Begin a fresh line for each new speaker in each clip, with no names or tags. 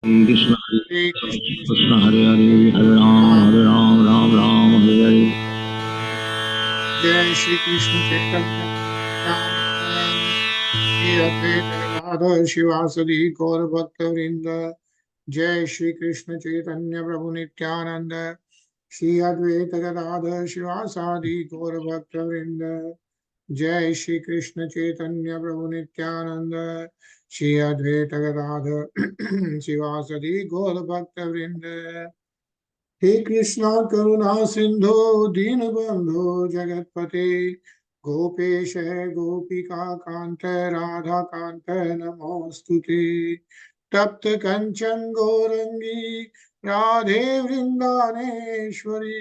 Krishna,
Hare
Krishna, Hare Hare, Hare Ram, Ram Ram, Hare Hare.
Jai Shri Krishna Chaitanya Nityananda Shri Advaita Gadadhar Shivasadi Gaur Bhakta Vrinda Jai Shri Krishna Chaitanya Prabhu Nityananda Shri Advaita Gadadhar Shivasadi Gaur Bhakta Vrinda Jai Shri Krishna Chaitanya Prabhu Nityananda Shri Advaita Gadadhar Shivasadi Gaur Bhakta Vrinda हे कृष्णा करुणा सिंधु दीनबंधु जगतपते गोपेश गोपिका कांत राधा कांत नमोस्तुते तप्त कंचन गौरंगी राधे वृंदानेश्वरी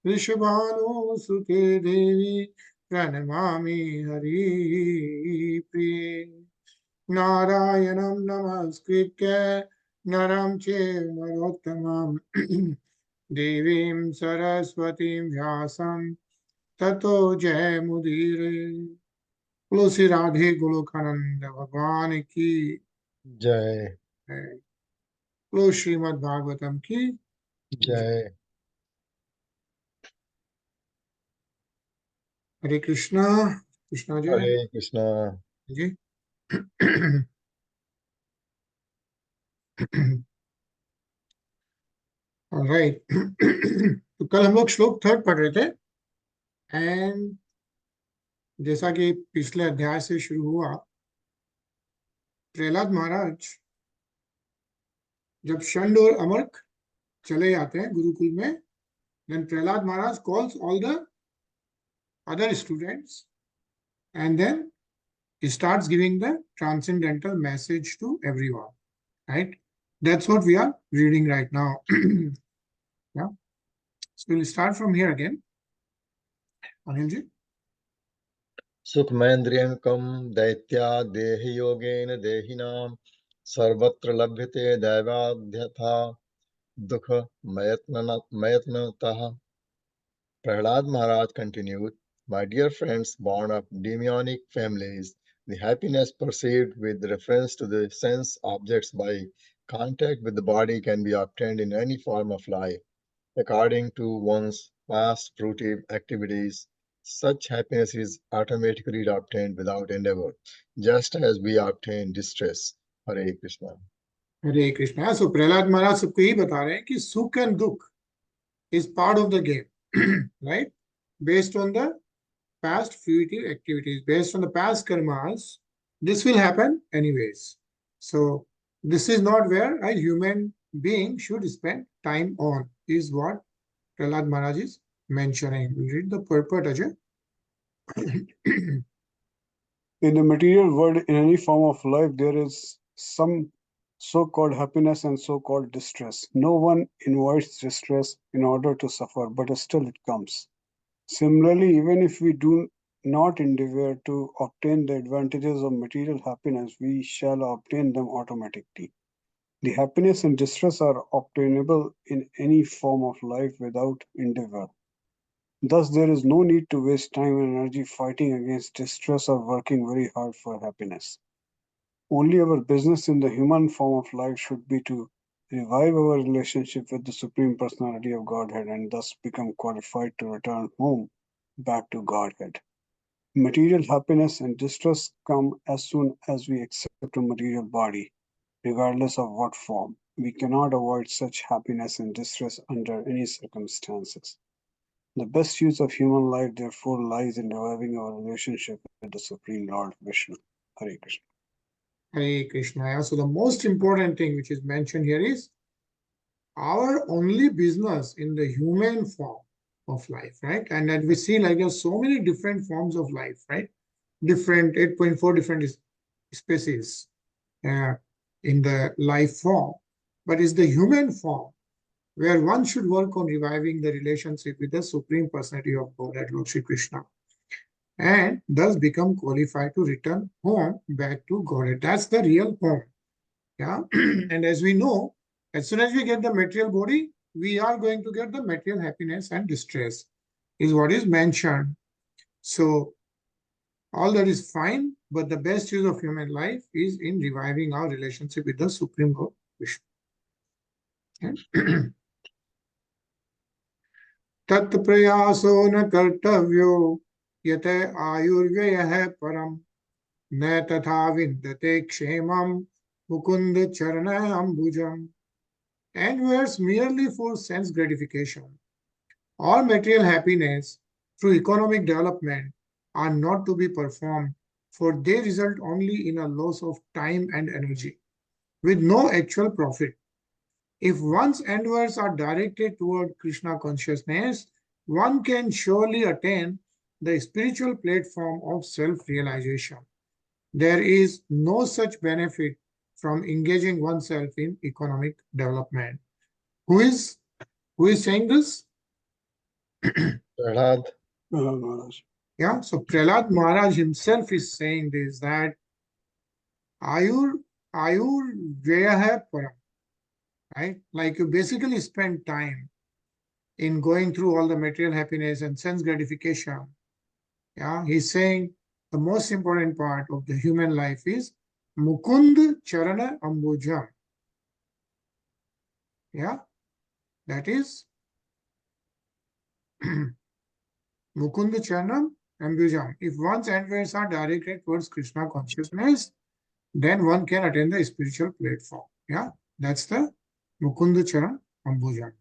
वृषभानुसुते देवी प्रणमामि हरिप्रिये नारायणं नमस्कृत्य नरं चैव नरोत्तमम् देवीं सरस्वतीं व्यासं ततो जयमुदीरये। बोलो श्री राधे गोलोकानंद भगवान की
जय।
बोलो श्रीमद् भागवतम की
जय।
हरे कृष्णा कृष्णा जय
हरे कृष्णा।
जी। राइट तो कल हम लोग श्लोक 3 पढ़ रहे थे एंड जैसा कि पिछले अध्याय से शुरू हुआ, प्रहलाद महाराज जब षंड और अमर्क चले जाते हैं गुरुकुल में, then Prahlāda Maharaj calls all the other students and then he starts giving the transcendental message to everyone, right? That's what we are reading right now. Yeah. So we'll start from here again. Anilji.
सुखमेन्द्रियकं दैत्या देहयोगेन देहिनां सर्वत्र लभ्यते दैवाद्यथा दुख मयत्नतः. Prahlāda Maharaj continued, my dear friends born of demonic families, the happiness perceived with reference to the sense objects by contact with the body can be obtained in any form of life. According to one's past fruitive activities, such happiness is automatically obtained without endeavor, just as we obtain distress. Hare Krishna.
Hare Krishna. So Prahlāda Maharaj सबको यही बता रहे हैं कि सुख and dukh is part of the game, right? Based on the past fruitive activities, based on the past karmas, this will happen anyways. So this is not where a human being should spend time on, is what Prahlāda Maharaj is mentioning. We read the purport, Ajay.
In the material world, in any form of life, there is some so-called happiness and so-called distress. No one invites distress in order to suffer, but still it comes. Similarly, even if we do not endeavor to obtain the advantages of material happiness, we shall obtain them automatically. The happiness and distress are obtainable in any form of life without endeavor. Thus, there is no need to waste time and energy fighting against distress or working very hard for happiness. Only our business in the human form of life should be to revive our relationship with the Supreme Personality of Godhead and thus become qualified to return home back to Godhead. Material happiness and distress come as soon as we accept a material body, regardless of what form. We cannot avoid such happiness and distress under any circumstances. The best use of human life, therefore, lies in reviving our relationship with the Supreme Lord Vishnu. Hare Krishna.
Hare Krishna. So the most important thing which is mentioned here is our only business in the human form of life, right? And that we see like there's so many different forms of life, right? Different 8.4 different species in the life form, but it's the human form where one should work on reviving the relationship with the Supreme Personality of Godhead, Lord Shri Krishna, and thus become qualified to return home back to Godhead. That's the real home. Yeah. And as we know, as soon as we get the material body, we are going to get the material happiness and distress, is what is mentioned. So all that is fine, but the best use of human life is in reviving our relationship with the Supreme Lord Vishnu. tat prayaso na kartavyo yate ayurvyaya param na tatha vindate kshemam mukunda charana ambujam. Endeavors merely for sense gratification or material happiness through economic development are not to be performed, for they result only in a loss of time and energy, with no actual profit. If one's endeavors are directed toward Krishna consciousness, one can surely attain the spiritual platform of self-realization. There is no such benefit from engaging oneself in economic development. Who is saying this?
Prahlāda.
Maharaj.
Yeah, so Prahlāda Maharaj himself is saying this, that Ayur Vyaha Param, right? Like you basically spend time in going through all the material happiness and sense gratification. Yeah, he's saying the most important part of the human life is Mukund Charana Ambujam. Yeah, that is Mukund Charanam Ambujam. If one's endeavors are directed towards Krishna consciousness, then one can attain the spiritual platform. Yeah, that's the Mukund Charan Ambujam.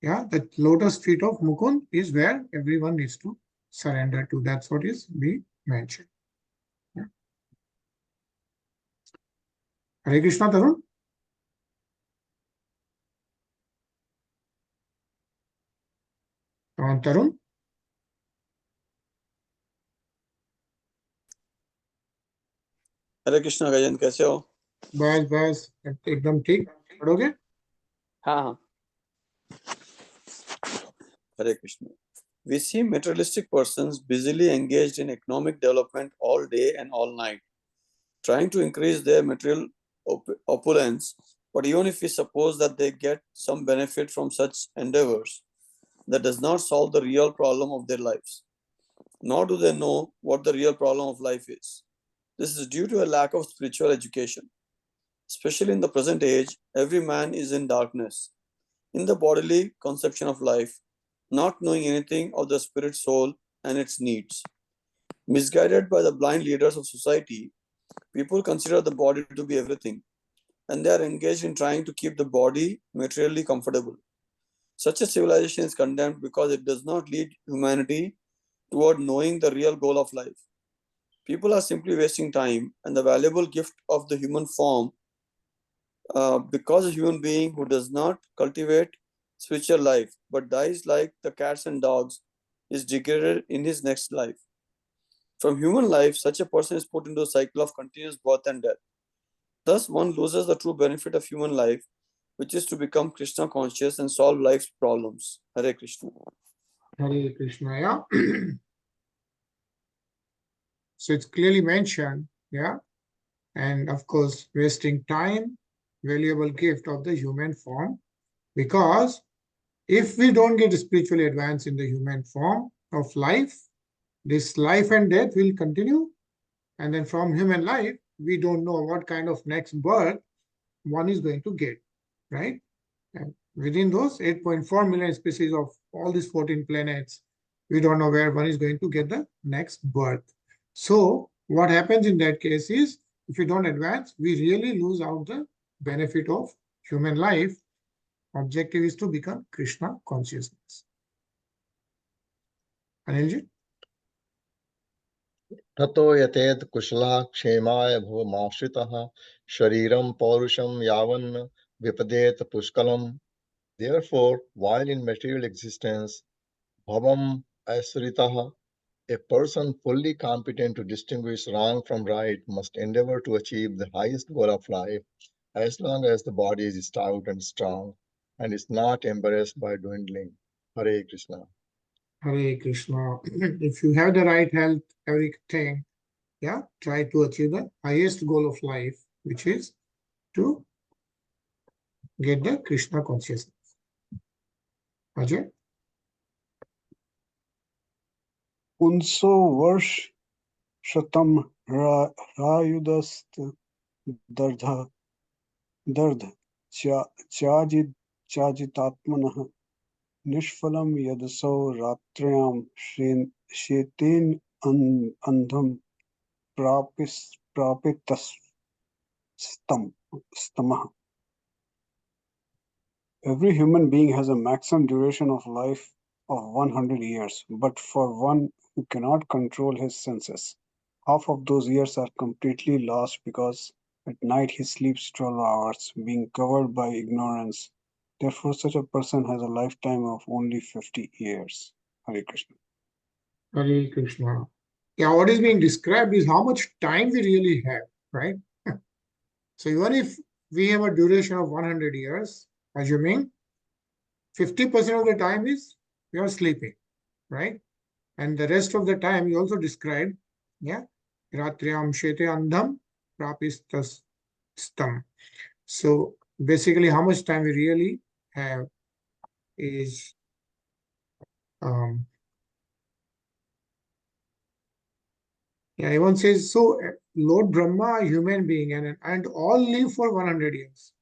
Yeah, the lotus feet of Mukund is where everyone needs to surrender to. That's what is being mentioned. Yeah. Hare Krishna, Tarun. Tarun.
हरे कृष्णा गजन, कैसे हो?
बस एकदम ठीक पढ़ोगे?
हाँ. Hare Krishna. We see materialistic persons busily engaged in economic development all day and all night, trying to increase their material opulence. But even if we suppose that they get some benefit from such endeavors, that does not solve the real problem of their lives. Nor do they know what the real problem of life is. This is due to a lack of spiritual education. Especially in the present age, every man is in darkness, in the bodily conception of life, not knowing anything of the spirit soul and its needs. Misguided by the blind leaders of society, people consider the body to be everything, and they are engaged in trying to keep the body materially comfortable. Such a civilization is condemned because it does not lead humanity toward knowing the real goal of life. People are simply wasting time and the valuable gift of the human form, because a human being who does not cultivate spiritual life but dies like the cats and dogs is degraded in his next life. From human life, such a person is put into a cycle of continuous birth and death. Thus, one loses the true benefit of human life, which is to become Krishna conscious and solve life's problems. Hare Krishna.
Hare Krishna, yeah. So it's clearly mentioned, yeah. And of course, wasting time, valuable gift of the human form, because if we don't get spiritually advanced in the human form of life, this life and death will continue. And then from human life, we don't know what kind of next birth one is going to get, right? And within those 8.4 million species of all these 14 planets, we don't know where one is going to get the next birth. So what happens in that case is, if we don't advance, we really lose out the benefit of human life. Objective is to become Krishna consciousness. Anilji?
ततो यतेत कुशला क्षेमाय भुवमाश्रितः शरीरं पौरुषं यावन्न विपदेत पुष्कलम्. Therefore, while in material existence, bhavam asritah, a person fully competent to distinguish wrong from right must endeavor to achieve the highest goal of life as long as the body is stout and strong and is not embarrassed by dwindling. Hare Krishna.
Hare Krishna. If you have the right health, everything, yeah, try to achieve the highest goal of life, which is to get the Krishna consciousness. Ajay?
19 वर्ष शतम रायुदस्त दर्द दर्द चाजिद chajitatmanah nishphalam yadasau ratrayam shetin andham prapitas stamah. Every human being has a maximum duration of life of 100 years, but for one who cannot control his senses, half of those years are completely lost because at night he sleeps 12 hours, being covered by ignorance. Therefore, such a person has a lifetime of only 50 years. Hare Krishna.
Hare Krishna. Yeah, what is being described is how much time we really have, right? So even if we have a duration of 100 years, assuming 50% of the time is we are sleeping, right? And the rest of the time you also described, yeah, ratriyam shete andham prapistastam. So basically how much time we really have is yeah, everyone says, so Lord Brahma, a human being, and all live for 100 years,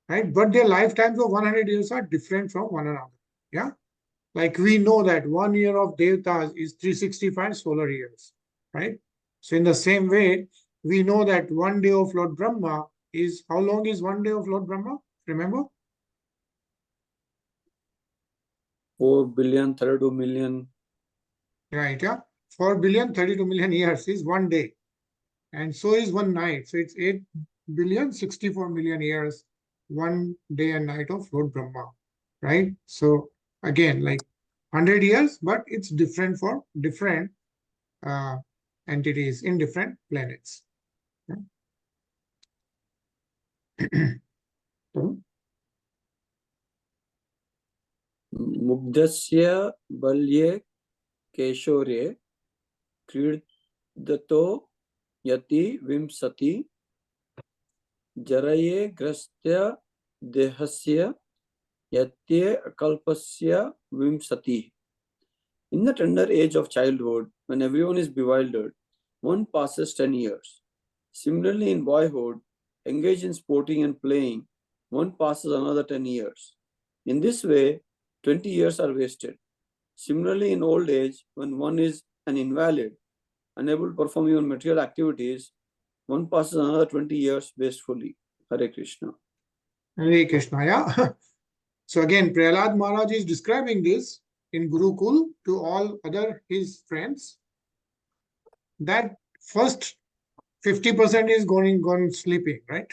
right? But their lifetimes of 100 years are different from one another. Yeah. Like we know that 1 year of Devatas is 365 solar years, right? So in the same way, we know that 1 day of Lord Brahma is, how long is 1 day of Lord Brahma? Remember?
4,032,000,000.
Right, yeah. 4,032,000,000 years is 1 day. And so is 1 night. So it's 8,064,000,000 years, 1 day and night of Lord Brahma, right? So again, like 100 years, but it's different for different entities in different planets.
Mugdasya balye keshore kridato yati vimsati jaraye grastya dehasya yatye akalpasya vimsati. In the tender age of childhood, when everyone is bewildered, one passes 10 years. Similarly, in boyhood, engaged in sporting and playing, one passes another 10 years. In this way, 20 years are wasted. Similarly, in old age, when one is an invalid, unable to perform even material activities, one passes another 20 years wastefully. Hare Krishna.
Hare Krishna, yeah. So again, Prahlāda Mahārāja is describing this in Gurukul to all other his friends, that first 50% is gone sleeping, right?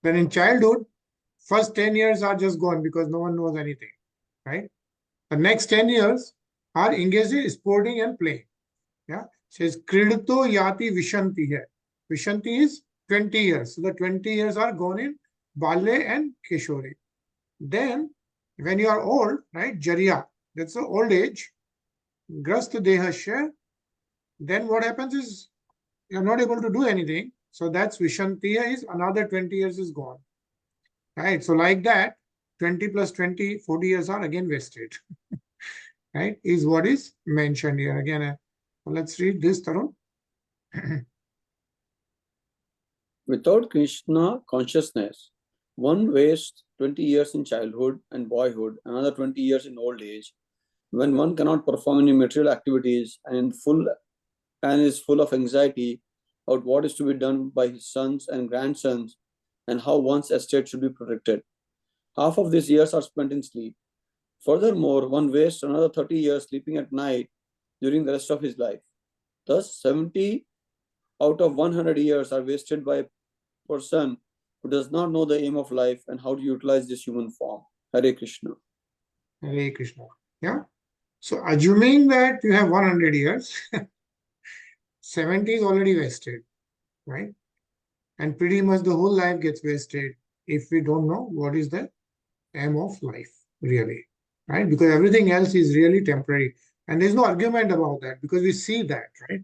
Then in childhood, first 10 years are just gone because no one knows anything, right? The next 10 years are engaged in sporting and playing. Yeah, says Kridato Yati Vishanti hai. Vishanti is 20 years. So the 20 years are gone in Balya and Kishore. Then when you are old, right, Jariya, that's the old age, Grast Dehasya, then what happens is you're not able to do anything. So that's Vishantiya is another 20 years is gone. Right. So like that, 20 plus 20, 40 years are again wasted. Right, is what is mentioned here. Again, let's read this, Tarun.
Without Krishna consciousness, one wastes 20 years in childhood and boyhood, another 20 years in old age, when one cannot perform any material activities and is full of anxiety about what is to be done by his sons and grandsons and how one's estate should be protected. Half of these years are spent in sleep. Furthermore, one wastes another 30 years sleeping at night during the rest of his life. Thus, 70 out of 100 years are wasted by a person who does not know the aim of life and how to utilize this human form. Hare Krishna.
Hare Krishna. Yeah. So assuming that you have 100 years, 70 is already wasted, right? And pretty much the whole life gets wasted if we don't know what is the aim of life, really, right? Because everything else is really temporary. And there's no argument about that because we see that, right?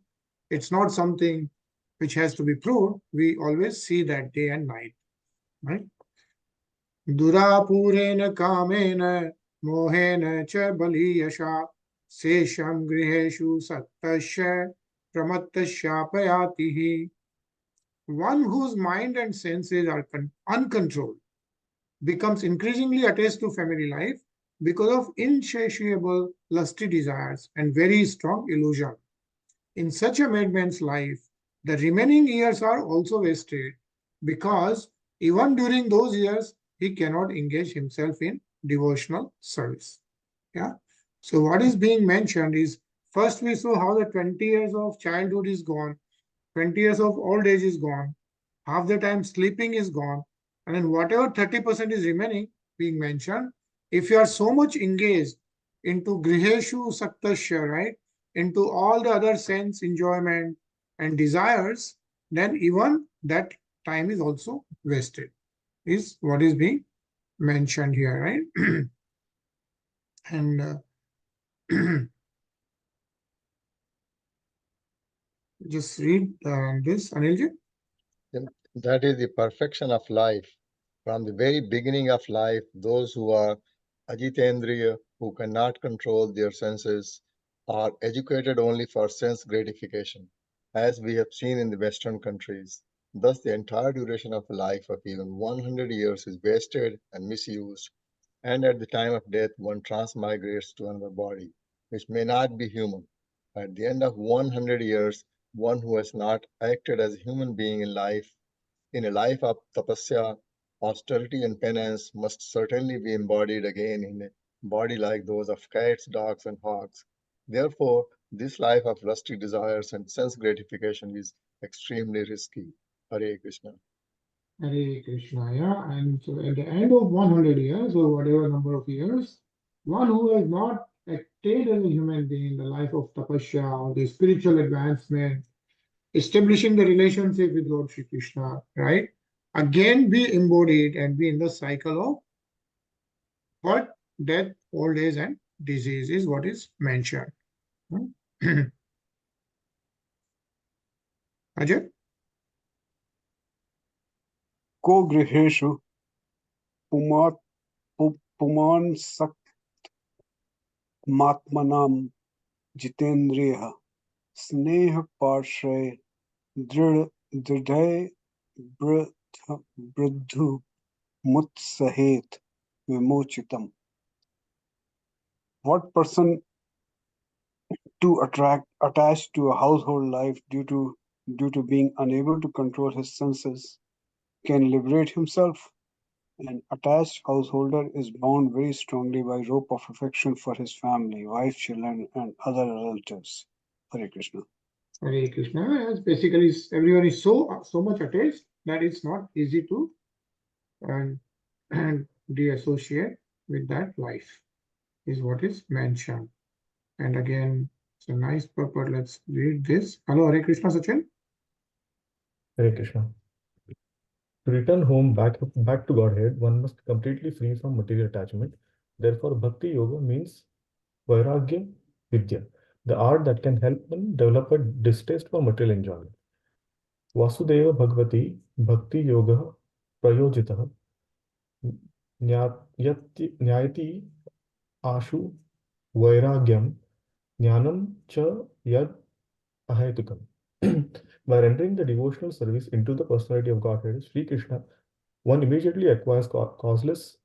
It's not something which has to be proved. We always see that day and night, right? Durapurena kamena mohena cha baliyasha sesham griheshu sattasya pramattasya. One whose mind and senses are uncontrolled becomes increasingly attached to family life because of insatiable lusty desires and very strong illusion. In such a madman's life, the remaining years are also wasted because even during those years, he cannot engage himself in devotional service. Yeah. So what is being mentioned is, first we saw how the 20 years of childhood is gone, 20 years of old age is gone, half the time sleeping is gone, and then whatever 30% is remaining being mentioned, if you are so much engaged into griheshu saktasya, right, into all the other sense enjoyment and desires, then even that time is also wasted, is what is being mentioned here, right? And just read this, Anilji.
That is the perfection of life. From the very beginning of life, those who are Ajitendriya, who cannot control their senses, are educated only for sense gratification, as we have seen in the Western countries. Thus, the entire duration of a life of even 100 years is wasted and misused, and at the time of death, one transmigrates to another body, which may not be human. At the end of 100 years, one who has not acted as a human being in a life of tapasya, austerity, and penance must certainly be embodied again in a body like those of cats, dogs, and hogs. Therefore, this life of lusty desires and sense gratification is extremely risky. Hare Krishna.
Hare Krishna, yeah. And so at the end of 100 years, or whatever number of years, one who has not attained as a human being in the life of tapasya or the spiritual advancement, establishing the relationship with Lord Shri Krishna, right? Again, be embodied and be in the cycle of birth, death, old age, and disease is what is mentioned. Ajay?
को गृहेषु पुमान् सक्मात्मनां जितेन्द्रियः स्नेहपार्श्वे दृढे बृद्धु मुत्सहेत विमोचितम्. What person to attached to a household life due to being unable to control his senses can liberate himself? An attached householder is bound very strongly by rope of affection for his family, wife, children, and other relatives. Hare Krishna.
Hare Krishna. As basically everyone is so much attached that it's not easy to and de-associate with that life, is what is mentioned. And again, it's a nice purport. Let's read this. Hello, Hare Krishna, Sachin.
Hare Krishna. To return home back to Godhead, one must be completely free from material attachment. Therefore, Bhakti Yoga means Vairagya Vidya, the art that can help one develop a distaste for material enjoyment. Vasudeva Bhagavati Bhakti Yoga Prayojitah Nyayati Ashu Vairagyam Jnanam Cha Yad Ahetukam. By rendering the devotional service into the personality of Godhead, Sri Krishna, one immediately acquires causeless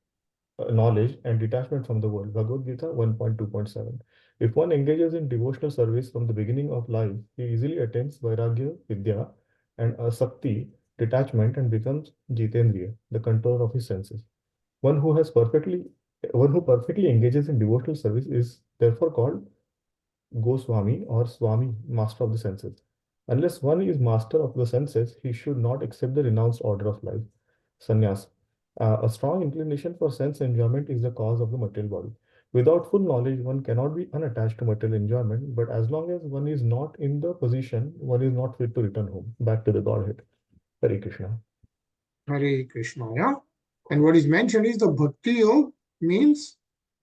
knowledge and detachment from the world. Bhagavad Gita 1.2.7. If one engages in devotional service from the beginning of life, he easily attains Vairagya Vidya and Asakti, detachment, and becomes Jitendriya, the control of his senses. One who perfectly engages in devotional service is therefore called Goswami or Swami, master of the senses. Unless one is master of the senses, he should not accept the renounced order of life, sannyas. A strong inclination for sense enjoyment is the cause of the material body. Without full knowledge, one cannot be unattached to material enjoyment, but as long as one is not in the position, one is not fit to return home, back to the Godhead. Hare Krishna.
Hare Krishna, yeah. And what is mentioned is the Bhakti Yoga means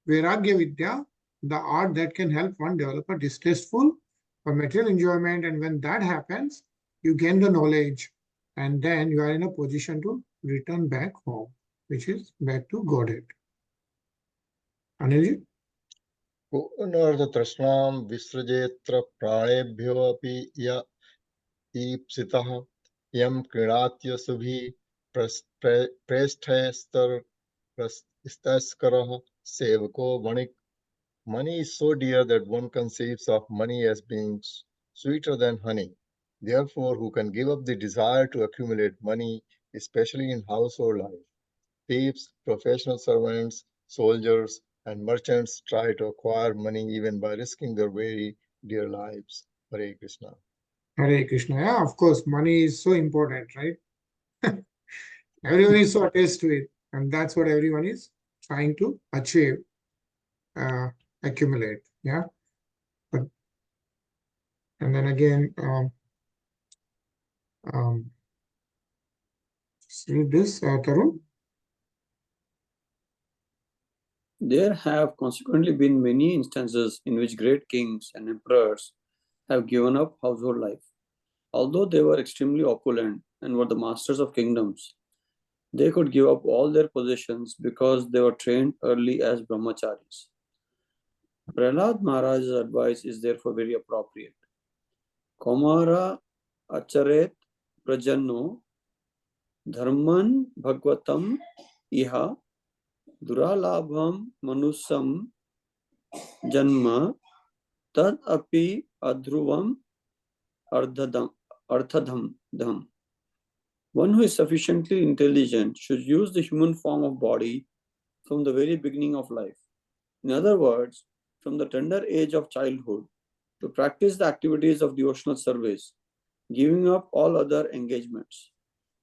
Vairagya Vidya, the art that can help one develop a distasteful for material enjoyment. And when that happens, you gain the knowledge, and then you are in a position to return back home, which is back to Godhead. Anilji?
पुनर्तृष्णां विसृजेत्र प्राणेभ्योऽपि य ईप्सितः यं क्रीणात्य सुभिः प्रेष्ठैस्तर् Istaskarah sevako vanik. Money is so dear that one conceives of money as being sweeter than honey. Therefore, who can give up the desire to accumulate money, especially in household life? Thieves, professional servants, soldiers, and merchants try to acquire money even by risking their very dear lives. Hare Krishna.
Hare Krishna. Yeah, of course, money is so important, right? Everyone is so attached to it, and that's what everyone is trying to achieve, accumulate. Yeah, but and then again, see this, Tarun.
There have consequently been many instances in which great kings and emperors have given up household life. Although they were extremely opulent and were the masters of kingdoms, they could give up all their possessions because they were trained early as brahmacharis. Prahlāda Mahārāja's advice is therefore very appropriate. Kaumara acharet prajanno dharman bhagavatam iha duralabham manusam janma tad api adhruvam arthadham. One who is sufficiently intelligent should use the human form of body from the very beginning of life. In other words, from the tender age of childhood, to practice the activities of devotional service, giving up all other engagements.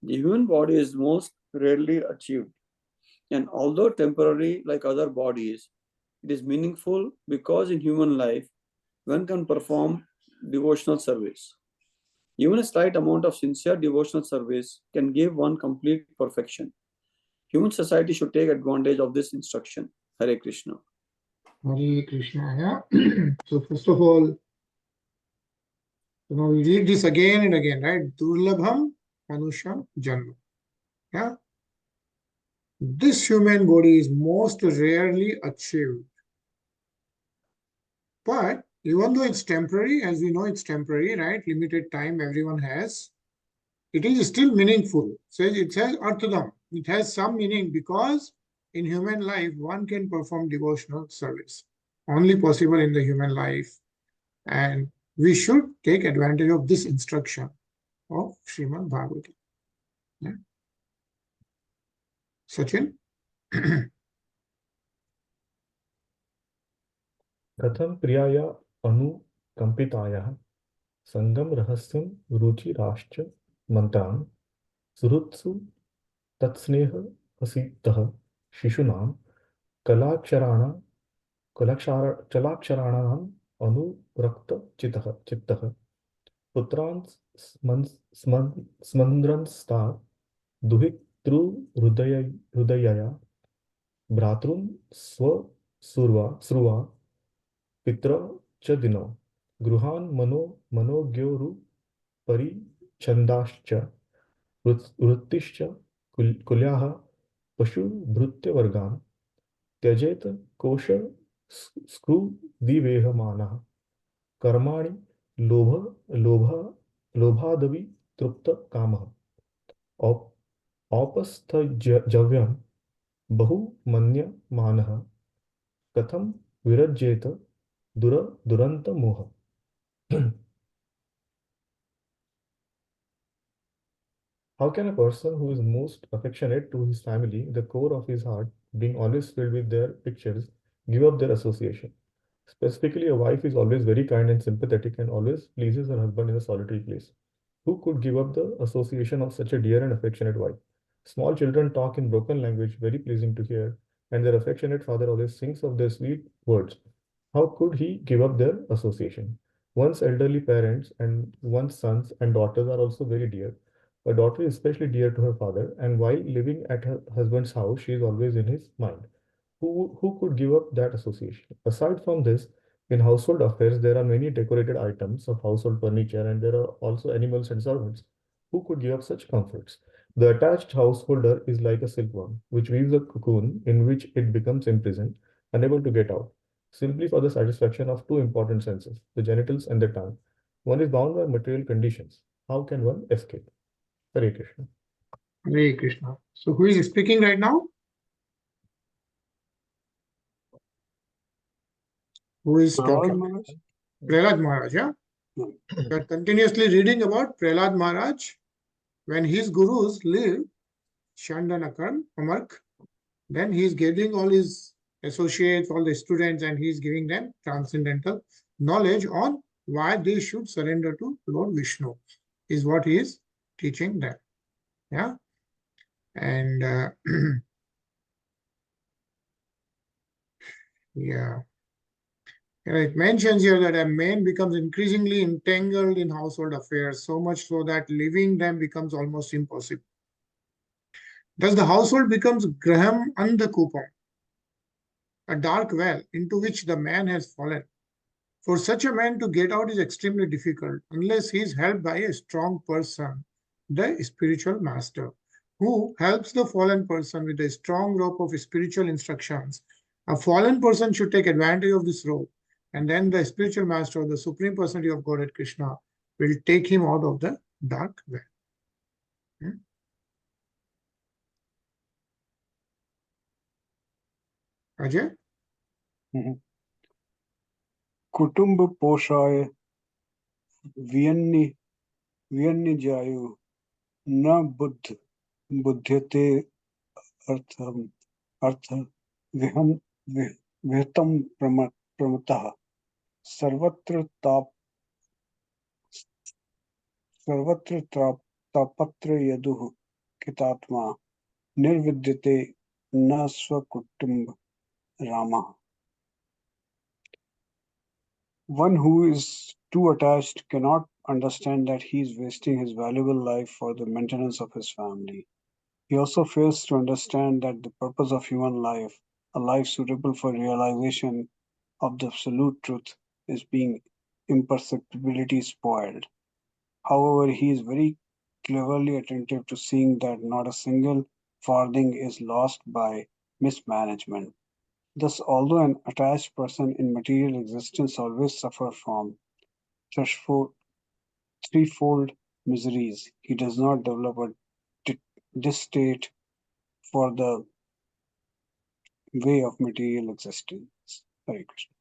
The human body is most rarely achieved, and although temporary like other bodies, it is meaningful because in human life, one can perform devotional service. Even a slight amount of sincere devotional service can give one complete perfection. Human society should take advantage of this instruction. Hare Krishna.
Hare Krishna. Yeah. So first of all, we read this again and again, right? Durlabham manusham janma. Yeah. This human body is most rarely achieved. But even though it's temporary, as we know it's temporary, right? Limited time everyone has, it is still meaningful. So it says arthadam. It has some meaning because in human life, one can perform devotional service. Only possible in the human life. And we should take advantage of this instruction of Srimad Bhagavatam. Yeah. Sachin?
कथं प्रियाया अनुकम्पितायाः संगम रहस्यं रुचिराश्च मंत्रान् सुहृत्सु तत्स्नेह हसितः शिशूनां चलाक्षराणाम् अनुरक्त चित्तः पुत्रान् स्मन्द्रंस्ता दुहितृहृदयया भ्रातॄन् श्रुवा पितर च दिनो गृहान् मनोज्ञोरुपरिच्छन्दाश्च वृत्तिश्च कुल्याः पशुभृत्यवर्गान् त्यजेत कोश स्क्रुदिवेहमानः कर्माणि लोभादवि तृप्त कामः औपस्थजव्यं बहुमन्यमानः कथं विरज्येत दुरंत मोह. How can a person who is most affectionate to his family, the core of his heart, being always filled with their pictures, give up their association? Specifically, a wife is always very kind and sympathetic and always pleases her husband in a solitary place. Who could give up the association of such a dear and affectionate wife? Small children talk in broken language, very pleasing to hear, and their affectionate father always sings of their sweet words. How could he give up their association? One's elderly parents and one's sons and daughters are also very dear. A daughter is especially dear to her father, and while living at her husband's house, she is always in his mind. Who could give up that association? Aside from this, in household affairs, there are many decorated items of household furniture, and there are also animals and servants. Who could give up such comforts? The attached householder is like a silkworm, which weaves a cocoon in which it becomes imprisoned, unable to get out, simply for the satisfaction of two important senses, the genitals and the tongue. One is bound by material conditions. How can one escape? Hare Krishna.
Hare Krishna. So who is speaking right now? Who is
Prahlāda
talking?
Maharaj?
Prahlāda Maharaj, yeah?
No.
We are continuously reading about Prahlāda Maharaj when his gurus live Shandanakam, Amark. Then he is getting all his associates, all the students, and he is giving them transcendental knowledge on why they should surrender to Lord Vishnu, is what he is teaching them. Yeah. And yeah. It mentions here that a man becomes increasingly entangled in household affairs, so much so that leaving them becomes almost impossible. Thus, the household becomes Graham Andhakupam, a dark well into which the man has fallen. For such a man to get out is extremely difficult unless he is helped by a strong person, the spiritual master, who helps the fallen person with a strong rope of spiritual instructions. A fallen person should take advantage of this rope, and then the spiritual master, the Supreme Personality of Godhead Krishna, will take him out of the dark well. Ajay?
कुटुंब पोषाय व्यन्नि जायु न बुध्यते अर्थ विहतम प्रमतः सर्वत्र तापत्र यदुः कितात्मा निर्विद्यते न स्वकुटुंब रामः. One who is too attached cannot understand that he is wasting his valuable life for the maintenance of his family. He also fails to understand that the purpose of human life, a life suitable for realization of the absolute truth, is being imperceptibly spoiled. However, he is very cleverly attentive to seeing that not a single farthing is lost by mismanagement. Thus, although an attached person in material existence always suffers from threefold miseries, he does not develop a distaste for the way of material existence. Hare Krishna.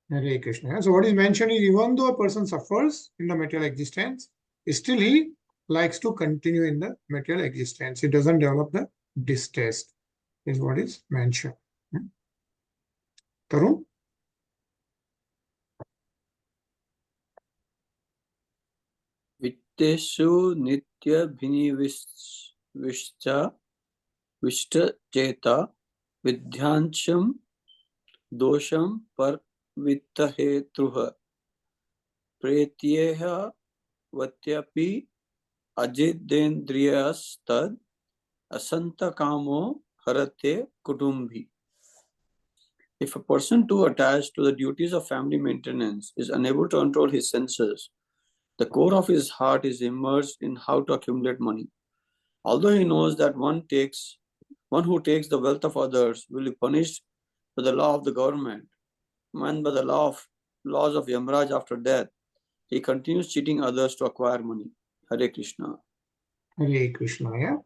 Hare Krishna. So what is mentioned is even though a person suffers in the material existence, still he likes to continue in the material existence. He doesn't develop the distaste, is what is mentioned. Tarun?
Vitteshu nitya bhinivischa Vishta Vidyancham Dosham Par Vittahetruha Pretyeha Vatyapi Ajidendriyastad Asanta Kamo Harate Kutumbi. If a person too attached to the duties of family maintenance is unable to control his senses, the core of his heart is immersed in how to accumulate money. Although he knows that one who takes the wealth of others will be punished by the law of the government and by the laws of Yamraj after death, he continues cheating others to acquire money. Hare Krishna.
Hare Krishna, yeah.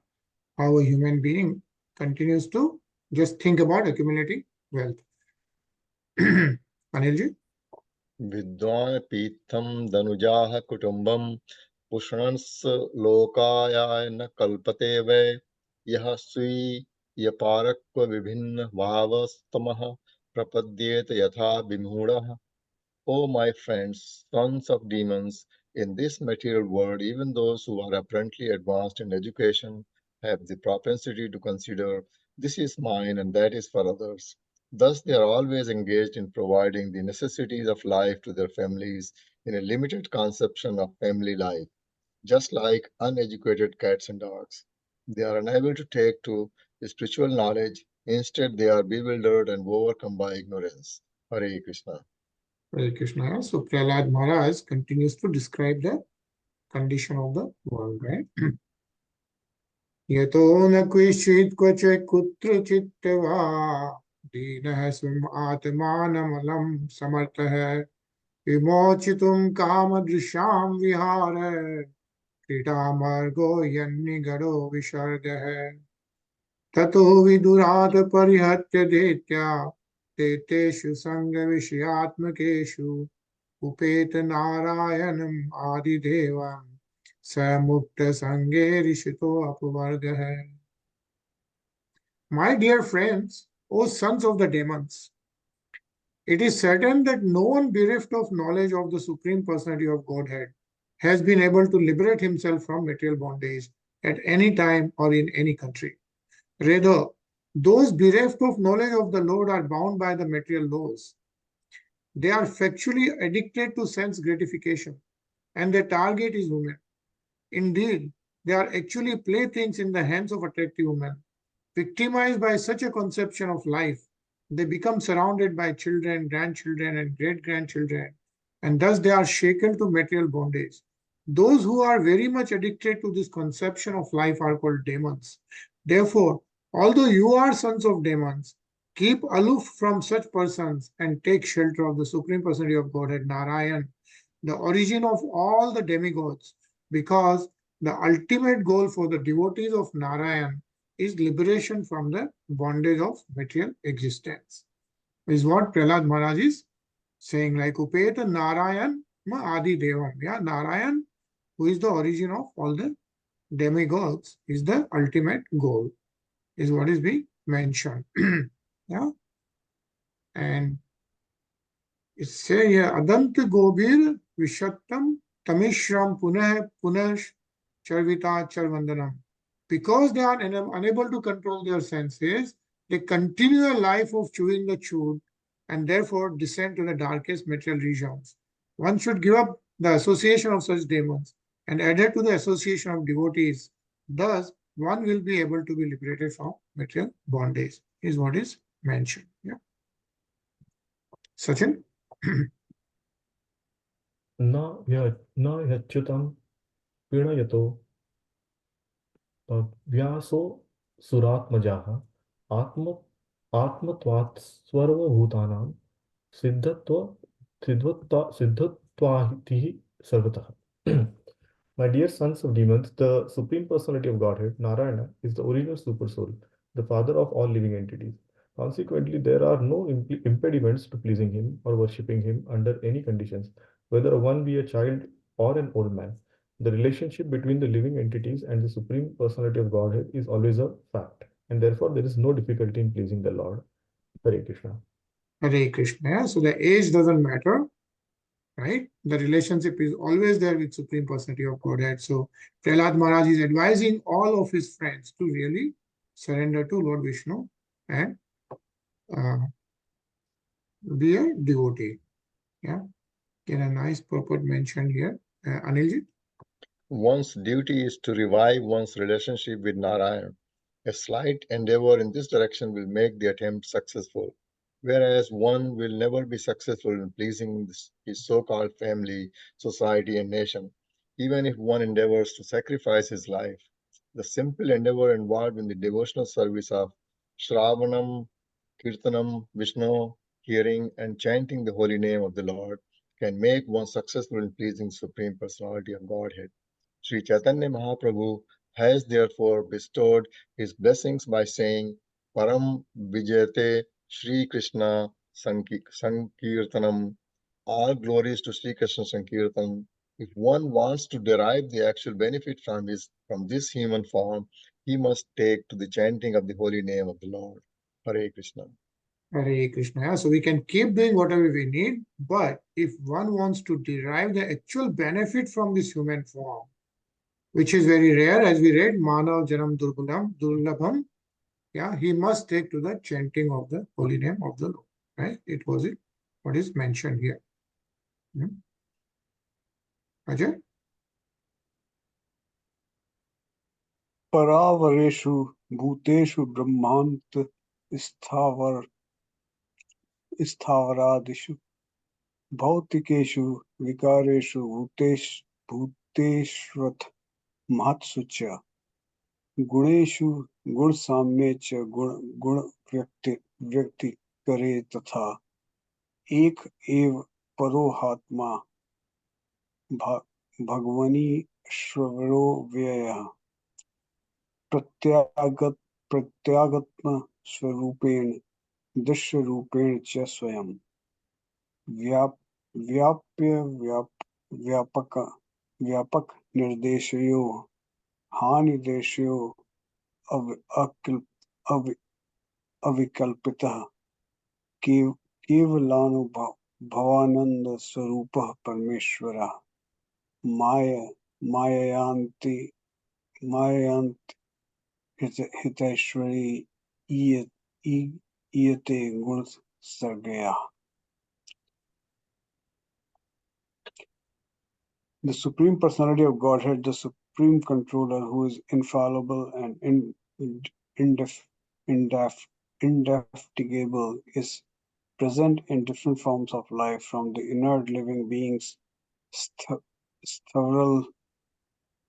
How a human being continues to just think about accumulating wealth. Anilji?
Vidwan Pitham Danujaha Kutumbam Pushnans Lokaya na Kalpate Ve Yaha Sui Yaparakva Vibhinna Bhavastamaha Prapadyet Yatha Bimhudaha. O my friends, sons of demons, in this material world, even those who are apparently advanced in education have the propensity to consider this is mine and that is for others. Thus, they are always engaged in providing the necessities of life to their families in a limited conception of family life, just like uneducated cats and dogs. They are unable to take to spiritual knowledge. Instead, they are bewildered and overcome by ignorance. Hare Krishna.
Hare Krishna. So Prahlāda Maharaj continues to describe the condition of the world, right? Yato na kvishit kvache kutra chittava dīnah swam atmanamalam samartah vimochitum kama drisham vihare kritamargo yannigado vishargah tato vidurat parihatya detya Teteshu Sangha Vishayatmakeshu Upeta Narayanam Adidevam Samukta Sange Rishito Apavargaha. My dear friends, O sons of the demons, it is certain that no one bereft of knowledge of the Supreme Personality of Godhead has been able to liberate himself from material bondage at any time or in any country. Rather, those bereft of knowledge of the Lord are bound by the material laws. They are factually addicted to sense gratification, and their target is women. Indeed, they are actually playthings in the hands of attractive women. Victimized by such a conception of life, they become surrounded by children, grandchildren, and great-grandchildren, and thus they are shaken to material bondage. Those who are very much addicted to this conception of life are called demons. Therefore, although you are sons of demons, keep aloof from such persons and take shelter of the Supreme Personality of Godhead, Narayan, the origin of all the demigods, because the ultimate goal for the devotees of Narayan is liberation from the bondage of material existence. Is what Prahlāda Maharaj is saying, like Upeta Narayan Ma Adi Devam. Yeah, Narayan, who is the origin of all the demigods, is the ultimate goal, is what is being mentioned. Yeah. And it says here, Adant Gobir Vishattam Tamishram Punah Punash Charvita Charvandanam. Because they are unable to control their senses, they continue a life of chewing the chewed and therefore descend to the darkest material regions. One should give up the association of such demons and adhere to the association of devotees. Thus, one will be able to be liberated from material bondage, is what is mentioned. Yeah. Sachin?
Na yachutam pinayato vyaso suratmajaha atmatvat svarvabhutanam siddhattvatihi sarvatah. My dear sons of demons, the Supreme Personality of Godhead, Narayana, is the original Supersoul, the father of all living entities. Consequently, there are no impediments to pleasing him or worshipping him under any conditions, whether one be a child or an old man. The relationship between the living entities and the Supreme Personality of Godhead is always a fact, and therefore there is no difficulty in pleasing the Lord. Hare Krishna.
Hare Krishna. So the age doesn't matter, right? The relationship is always there with Supreme Personality of Godhead. So Prahlāda Maharaj is advising all of his friends to really surrender to Lord Vishnu and be a devotee. Yeah. Get a nice purport mentioned here. Anilji?
One's duty is to revive one's relationship with Narayan. A slight endeavor in this direction will make the attempt successful, whereas one will never be successful in pleasing his so-called family, society, and nation, even if one endeavors to sacrifice his life. The simple endeavor involved in the devotional service of Shravanam, Kirtanam, Vishnu, hearing and chanting the holy name of the Lord can make one successful in pleasing Supreme Personality of Godhead. Sri Chaitanya Mahaprabhu has therefore bestowed his blessings by saying, Param Vijayate Sri Krishna Sankirtanam. All glories to Sri Krishna Sankirtan. If one wants to derive the actual benefit from this human form, he must take to the chanting of the holy name of the Lord. Hare Krishna.
Hare Krishna. So we can keep doing whatever we need, but if one wants to derive the actual benefit from this human form, which is very rare, as we read, Manav Janam Durlabham, yeah, he must take to the chanting of the holy name of the Lord, right? It was what is mentioned here. Ajay?
Paravareshu bhuteshu brahmant stavaradishu bhautikeshu vikareshu bhuteshvat mahatsucha गुणेषु गुण साम्ये च गुण व्यक्ति करे तथा एक एव परोहात्मा भगवनी श्रवणो व्ययः प्रत्यागत्म स्वरूपेण Dishya Rupen Cha Swayam Vyapya Vyapak Nirdeshayo Hanideshayo Avikalpitah Kevalanubhavananda Swarupah Parmeshwara Mayayanti Hiteshwari Iyate Gun Sargaya. The Supreme Personality of Godhead, the Supreme Controller, who is infallible and indefatigable, is present in different forms of life, from the inert living beings,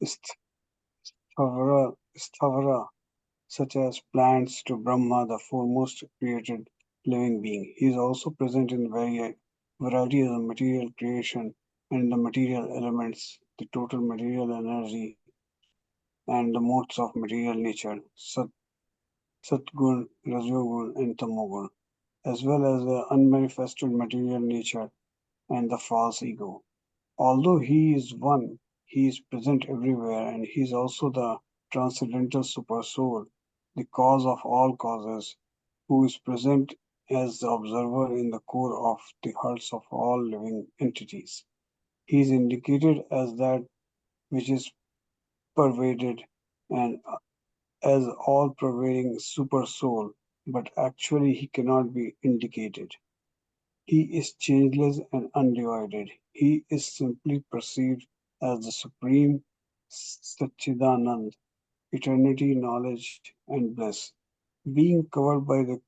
Sthavara, such as plants, to Brahma, the foremost created living being. He is also present in variety of the material creation and the material elements, the total material energy, and the modes of material nature, Satgun, Rajogun, and Tamogun, as well as the unmanifested material nature and the false ego. Although he is one, he is present everywhere, and he is also the transcendental supersoul, the cause of all causes, who is present as the observer in the core of the hearts of all living entities. He is indicated as that which is pervaded and as all-pervading supersoul, but actually he cannot be indicated. He is changeless and undivided. He is simply perceived as the supreme Satchidanand, eternity, knowledge, and bliss. Being covered by the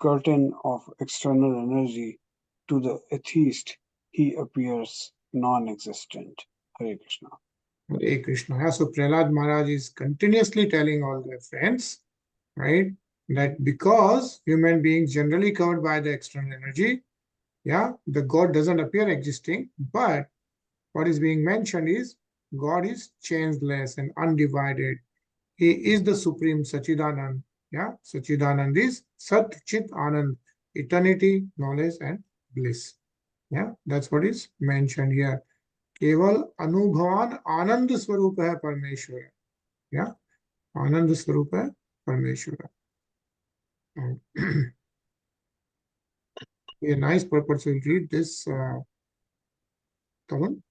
curtain of external energy, to the atheist, he appears non-existent. Hare Krishna.
Hare Krishna. Yeah, so Prahlāda Maharaj is continuously telling all their friends, right, that because human beings generally covered by the external energy, yeah, the God doesn't appear existing, but what is being mentioned is God is changeless and undivided. He is the supreme Sachidanand. Yeah, Sachidanand is Sat Chit Anand, eternity, knowledge, and bliss. Yeah, that's what is mentioned here. केवल अनुभवान आनंद स्वरूप है परमेश्वर. या आनंद स्वरूप है परमेश्वर. A nice purpose will read this. Kavan.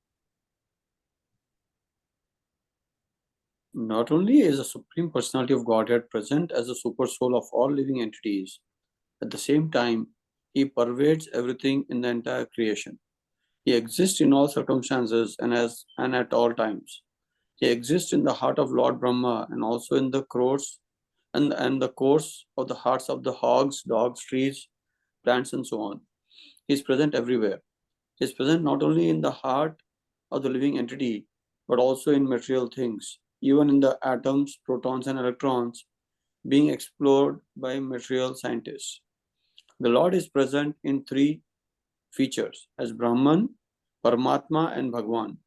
Not only is the Supreme Personality of Godhead present as the super soul of all living entities, at the same time, he pervades everything in the entire creation. He exists in all circumstances and at all times. He exists in the heart of Lord Brahma and also in the crores and the course of the hearts of the hogs, dogs, trees, plants, and so on. He is present everywhere. He is present not only in the heart of the living entity, but also in material things, even in the atoms, protons, and electrons being explored by material scientists. The Lord is present in three features as Brahman, Paramatma, and Bhagwan.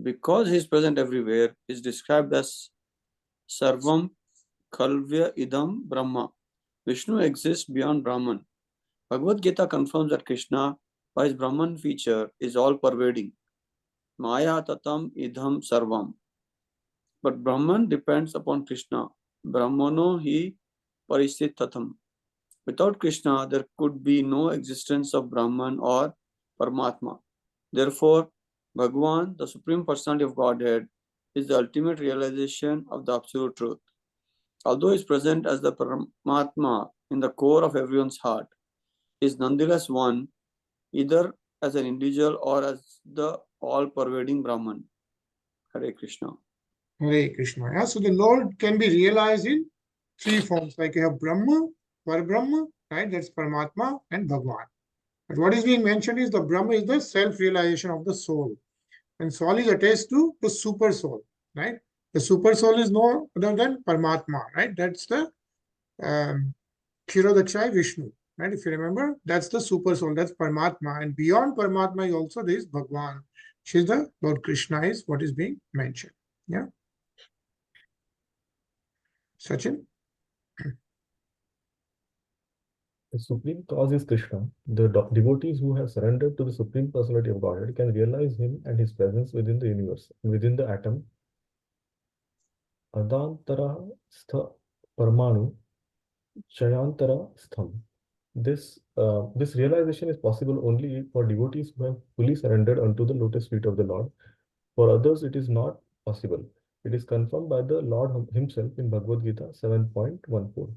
Because he is present everywhere, he is described as Sarvam Khalvya Idam Brahma. Vishnu exists beyond Brahman. Bhagavad Gita confirms that Krishna, by his Brahman feature, is all-pervading. Maya Tatam Idham Sarvam. But Brahman depends upon Krishna. Brahmano hi Parishit Tatam. Without Krishna, there could be no existence of Brahman or Paramatma. Therefore, Bhagwan, the Supreme Personality of Godhead, is the ultimate realization of the Absolute Truth. Although he is present as the Paramatma in the core of everyone's heart, he is nonetheless one, either as an individual or as the all-pervading Brahman. Hare Krishna.
Hare Krishna. Yeah, so the Lord can be realized in three forms, like you have Brahma, Parabrahma, right? That's Paramatma, and Bhagwan. But what is being mentioned is the Brahma is the self-realization of the soul. And soul is attached to the super soul, right? The super soul is no other than Paramatma, right? That's the Kshirodakshai Vishnu, right? If you remember, that's the super soul, that's Paramatma. And beyond Paramatma is also this Bhagwan, which is the Lord Krishna, is what is being mentioned. Yeah. Sachin?
The supreme cause is Krishna. The devotees who have surrendered to the Supreme Personality of Godhead can realize Him and His presence within the universe, within the atom. Adantara stha parmanu chayantara stham. This realization is possible only for devotees who have fully surrendered unto the lotus feet of the Lord. For others, it is not possible. It is confirmed by the Lord Himself in Bhagavad Gita 7.14.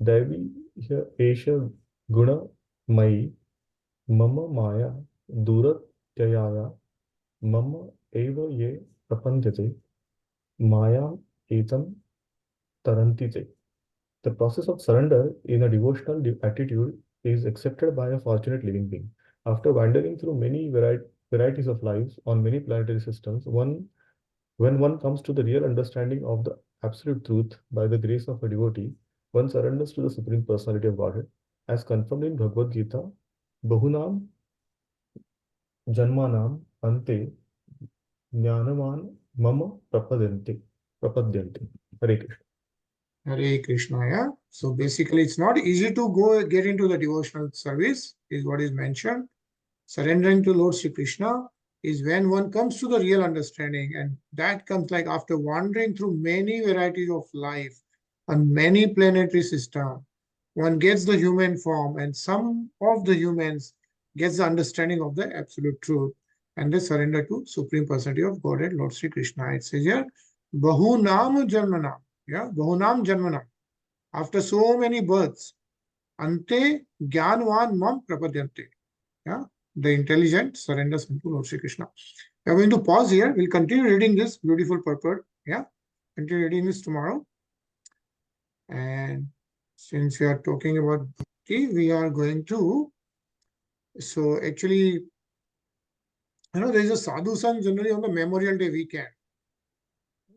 Devi Esha Guna Mai Mama Maya Duratyaya Mama Eva Ye Prapanjate Maya Etam Tarantite. The process of surrender in a devotional attitude is accepted by a fortunate living being. After wandering through many varieties of lives on many planetary systems, when one comes to the real understanding of the absolute truth by the grace of a devotee, one surrenders to the Supreme Personality of Godhead, as confirmed in Bhagavad Gita, Bahunam Janmanam Ante Jnanaman Mama Prapadyante. Hare Krishna.
Hare Krishna, yeah. So basically, it's not easy to get into the devotional service, is what is mentioned. Surrendering to Lord Sri Krishna is when one comes to the real understanding, and that comes like after wandering through many varieties of life on many planetary systems. One gets the human form, and some of the humans gets the understanding of the absolute truth, and they surrender to Supreme Personality of Godhead, Lord Sri Krishna. It says here, Bahunam Janmanam. Yeah, Bahunam Janmanam. After so many births, Ante Gyanvan Mam Prapadyante. Yeah, the intelligent surrenders unto Lord Sri Krishna. We are going to pause here. We'll continue reading this beautiful purport. Yeah, continue reading this tomorrow. And since we are talking about bhakti, we are going to. So actually, there is a sadhu sang generally on the Memorial Day weekend.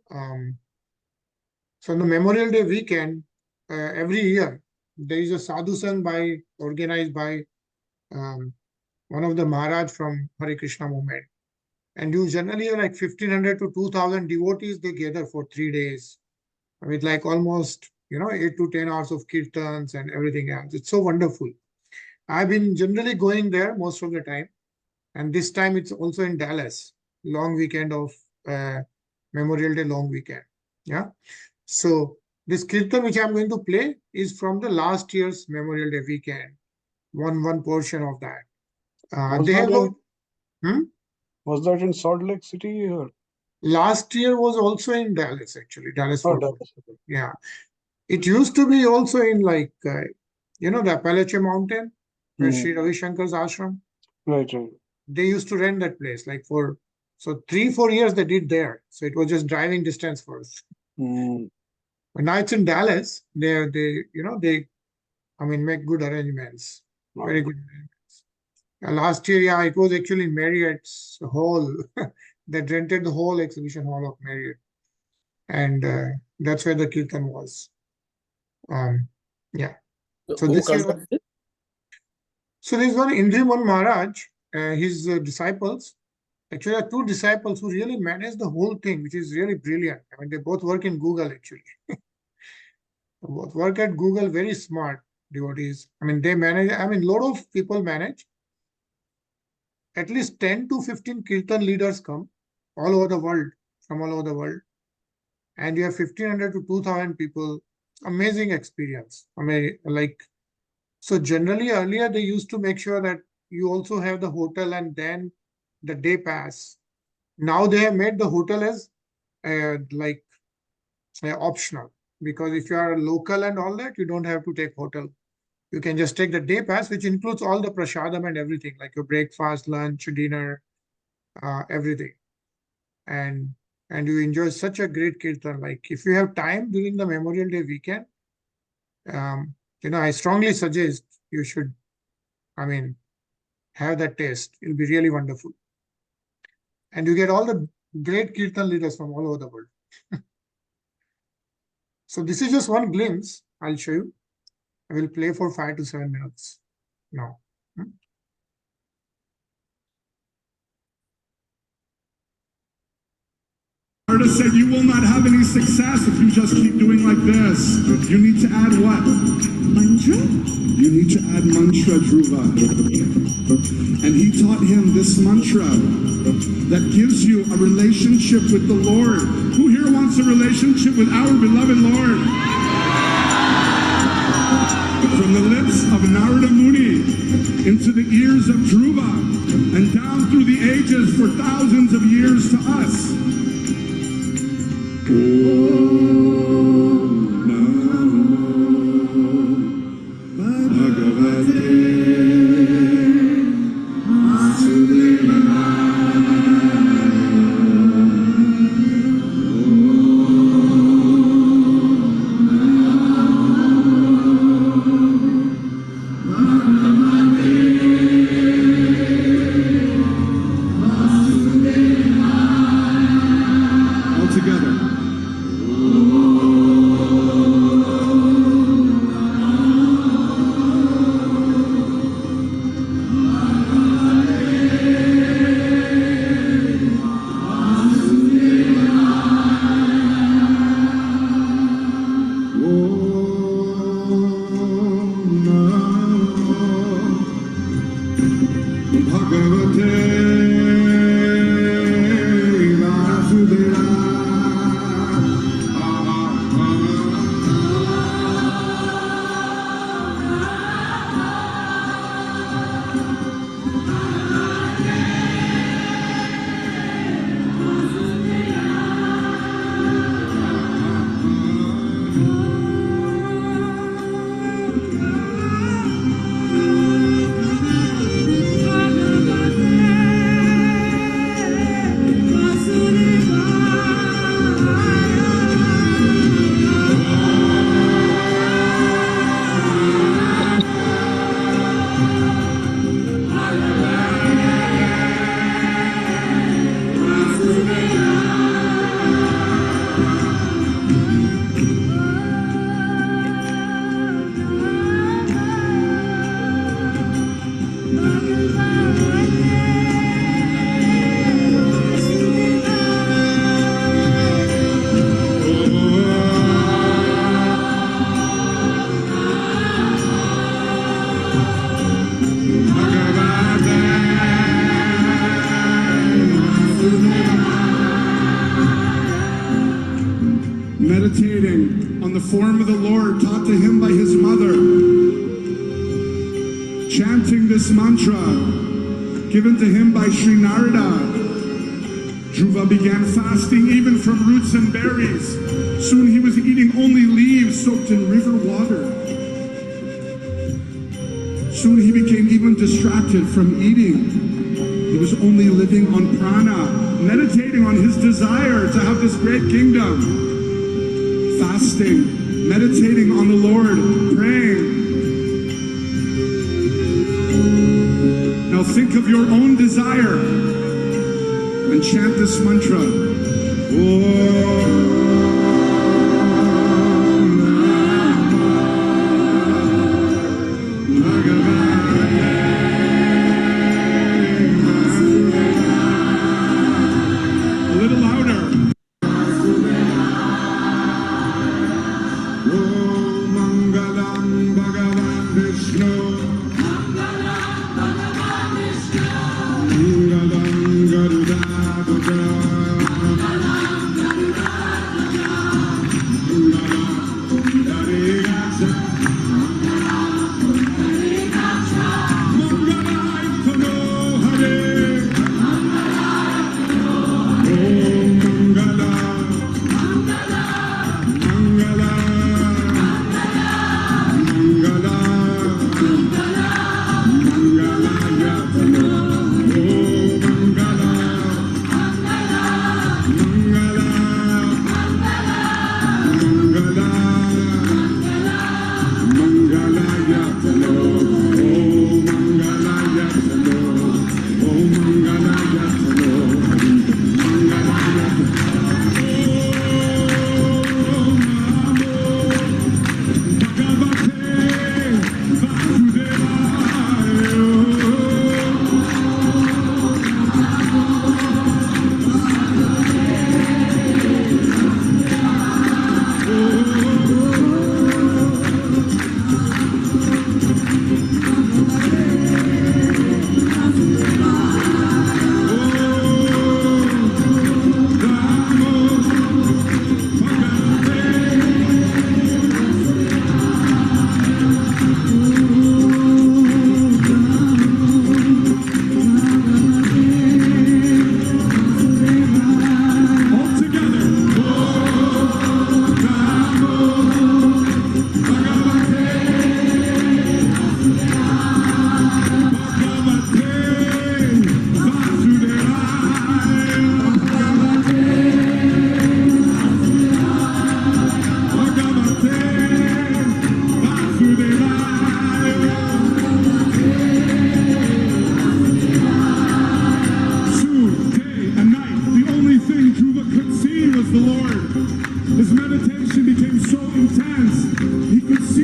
So on the Memorial Day weekend, every year, there is a sadhu sang organized by one of the Mahārāja from Hare Krishna movement. And you generally have like 1,500 to 2,000 devotees, they gather for 3 days with like almost, 8 to 10 hours of kirtans and everything else. It's so wonderful. I've been generally going there most of the time. And this time it's also in Dallas, long weekend of Memorial Day long weekend. Yeah. So this kirtan which I'm going to play is from the last year's Memorial Day weekend. One portion of that.
Was that in Salt Lake City? Or?
Last year was also in Dallas, actually. Dallas.
Oh, Dallas.
Yeah. It used to be also in like, the Appalachian Mountain, where Sri Ravi Shankar's ashram.
Right.
They used to rent that place like for 3-4 years they did there. So it was just driving distance for us. But now it's in Dallas. They make good arrangements. Very good arrangements. Last year, it was actually Marriott's hall that rented the whole exhibition hall of Marriott. And that's where the kirtan was. Yeah. So this year, so there's one Indriman Maharaj, his disciples. Actually, there are 2 disciples who really manage the whole thing, which is really brilliant. I mean, they both work in Google, actually. Both work at Google, very smart devotees. I mean, they manage, lot of people manage. At least 10 to 15 kirtan leaders come all over the world, from all over the world. And you have 1,500 to 2,000 people. Amazing experience. So generally earlier they used to make sure that you also have the hotel and then the day pass. Now they have made the hotel as optional, because if you are local and all that, you don't have to take hotel. You can just take the day pass, which includes all the prasadam and everything, like your breakfast, lunch, dinner, everything. And you enjoy such a great kirtan. Like if you have time during the Memorial Day weekend, I strongly suggest you should, have that taste. It'll be really wonderful. And you get all the great kirtan leaders from all over the world. So this is just one glimpse. I'll show you. I will play for 5 to 7 minutes now.
Mahārāja said, you will not have any success if you just keep doing like this. You need to add what?
Mantra?
You need to add mantra, Dhruva. And he taught him this mantra that gives you a relationship with the Lord. Who here wants a relationship with our beloved Lord? From the lips of Narada Muni into the ears of Dhruva and down through the ages for thousands of years to us. Meditating on the form of the Lord taught to him by his mother, chanting this mantra given to him by Sri Narada, Dhruva began fasting even from roots and berries. Soon he was eating only leaves soaked in river water. Soon he became even distracted from eating. He was only living on prana, meditating on his desire to have this great kingdom. Fasting, meditating on the Lord, praying. Now think of your own desire and chant this mantra. A little louder.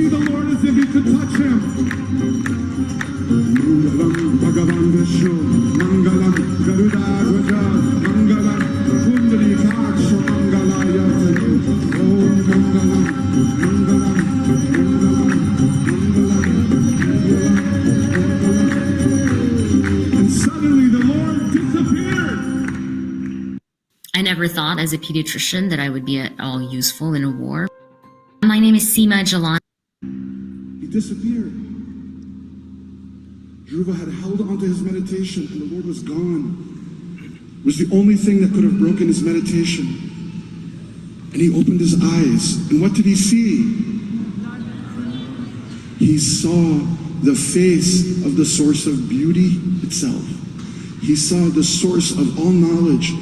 the Lord as if he could touch him. Mangalam Bhagavan Vishnu, Mangalam Garudadvaja, Mangalam Pundarikaksha Mangalayatanu, Om Mangalam, Mangalam, Mangalam, Mangalam, Mangalam. And suddenly the Lord disappeared.
I never thought as a pediatrician that I would be at all useful in a war. My name is Seema Jalan.
He disappeared. Dhruva had held onto his meditation and the Lord was gone. It was the only thing that could have broken his meditation. And he opened his eyes. And what did he see? He saw the face of the source of beauty itself. He saw the source of all knowledge,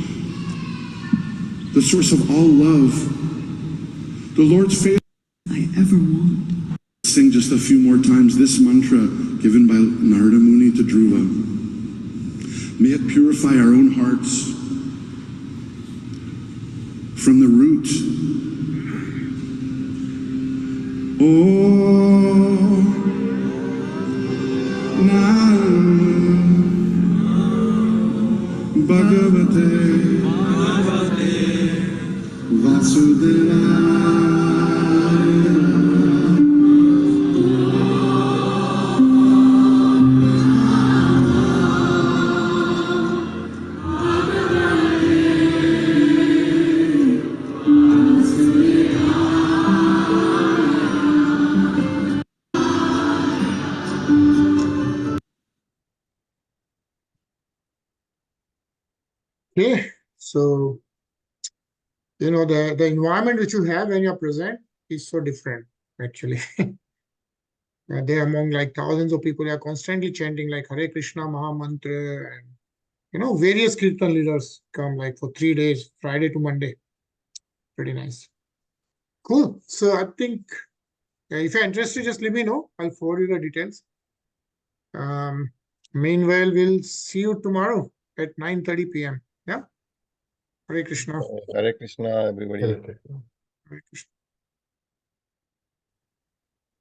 the source of all love. The Lord's face I ever want. Sing just a few more times this mantra given by Narada Muni to Dhruva. May it purify our own hearts from the root. Oh, Nam Bhagavate Vasudevaya.
Okay, so you know the environment which you have when you're present is so different actually. There among like thousands of people are constantly chanting like Hare Krishna Maha Mantra, and you know various kirtan leaders come like for 3 days, Friday to Monday. Pretty nice. Cool. So I think if you're interested, just let me know. I'll forward you the details. Meanwhile, we'll see you tomorrow at 9:30 p.m. Yeah. Hare Krishna.
Hare Krishna, everybody.
Hare Krishna.
Hare Krishna.